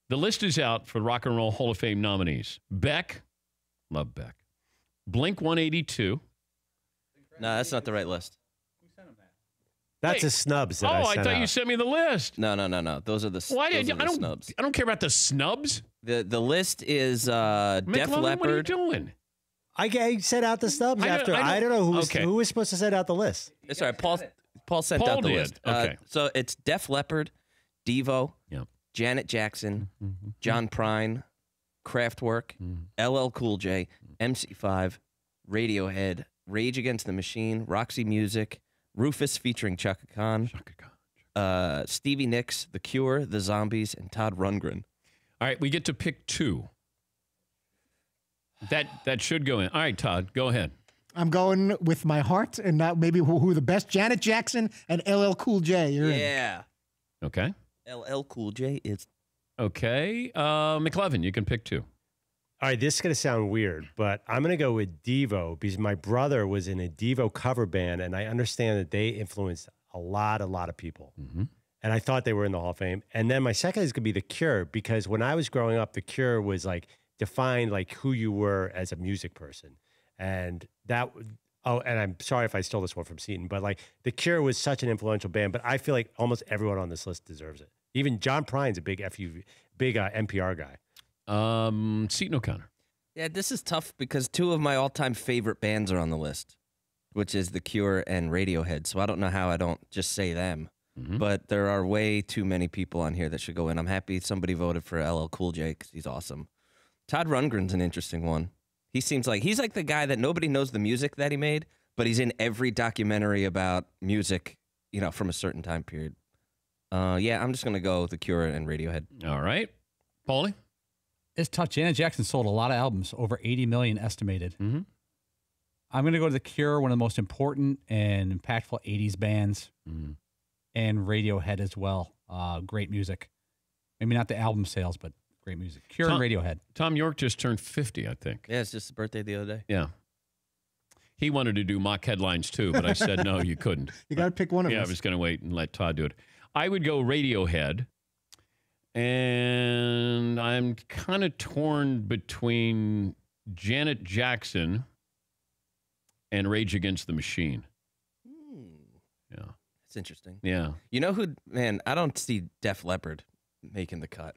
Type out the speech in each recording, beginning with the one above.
The list is out for Rock and Roll Hall of Fame nominees. Beck. Love Beck. Blink-182. No, that's not the right list. That's a snubs that I sent thought out. you sent me the list. No. Those are the snubs. I don't care about the snubs. The list is Def McLovin, Leppard. what are you doing? I sent out the snubs after. I don't know who was supposed to send out the list. Sorry, Paul sent out the did. list. Okay. So it's Def Leppard, Devo, Janet Jackson, John Prine, Kraftwerk, LL Cool J, MC5, Radiohead, Rage Against the Machine, Roxy Music, Rufus featuring Chaka Khan, Stevie Nicks, The Cure, The Zombies, and Todd Rundgren. All right, we get to pick two. That should go in. All right, Todd, go ahead. I'm going with my heart and not maybe who the best. Janet Jackson and LL Cool J. You're in. Okay. LL Cool J is... Okay. McLovin, you can pick two. All right, this is going to sound weird, but I'm going to go with Devo because my brother was in a Devo cover band, and I understand that they influenced a lot of people. And I thought they were in the Hall of Fame. And then my second is going to be The Cure because when I was growing up, The Cure was like defined like who you were as a music person. And that, and I'm sorry if I stole this one from Seton, but like The Cure was such an influential band, but I feel like almost everyone on this list deserves it. Even John Prine's a big NPR guy. Seton O'Connor. Yeah, this is tough because two of my all-time favorite bands are on the list, which is The Cure and Radiohead. So I don't know how I don't just say them. But there are way too many people on here that should go in. I'm happy somebody voted for LL Cool J because he's awesome. Todd Rundgren's an interesting one. He seems like he's like the guy that nobody knows the music that he made, but he's in every documentary about music, from a certain time period. Yeah, I'm just going to go The Cure and Radiohead. All right. Paulie? It's tough. Janet Jackson sold a lot of albums, over 80 million estimated. I'm going to go to The Cure, one of the most important and impactful 80s bands, and Radiohead as well. Great music. Maybe not the album sales, but great music. Cure and Radiohead. Tom York just turned 50, I think. Yeah, it's just his birthday the other day. Yeah. He wanted to do mock headlines too, but I said, no, you couldn't. You got to pick one of us. Yeah, I was going to wait and let Todd do it. I would go Radiohead. And I'm kind of torn between Janet Jackson and Rage Against the Machine. Yeah. That's interesting. Yeah. You know who, man, I don't see Def Leppard making the cut.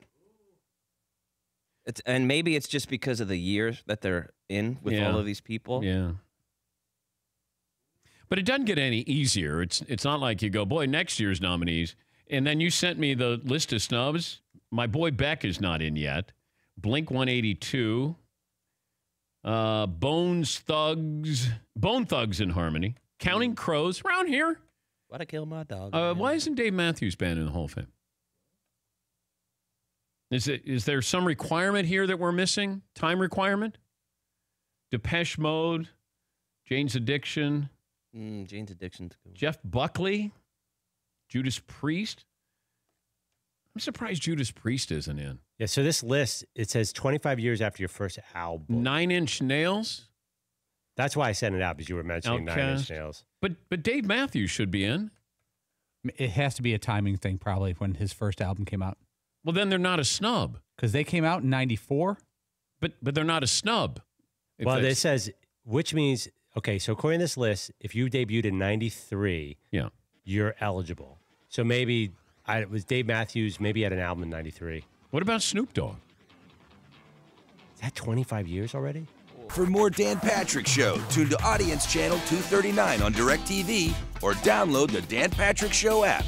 And maybe it's just because of the years that they're in with all of these people. Yeah. But it doesn't get any easier. It's not like you go, boy, next year's nominees. And then you sent me the list of snubs. My boy Beck is not in yet. Blink-182. Bone Thugs in Harmony. Counting Crows. Around here. Why'd I kill my dog? Why isn't Dave Matthews Band in the Hall of Fame? Is there some requirement here that we're missing? Time requirement? Depeche Mode. Jane's Addiction. Jane's Addiction's cool. Jeff Buckley. Judas Priest. I'm surprised Judas Priest isn't in. Yeah, so this list, it says 25 years after your first album. 9 Inch Nails. That's why I sent it out, because you were mentioning Outcast. 9 Inch Nails. But Dave Matthews should be in. It has to be a timing thing, probably, when his first album came out. Well, then they're not a snub. Because they came out in 94. But they're not a snub. Well, it says, which means, okay, so according to this list, if you debuted in 93, you're eligible. So maybe it was Dave Matthews, maybe he had an album in 93. What about Snoop Dogg? Is that 25 years already? For more Dan Patrick Show, tune to Audience Channel 239 on DirecTV or download the Dan Patrick Show app.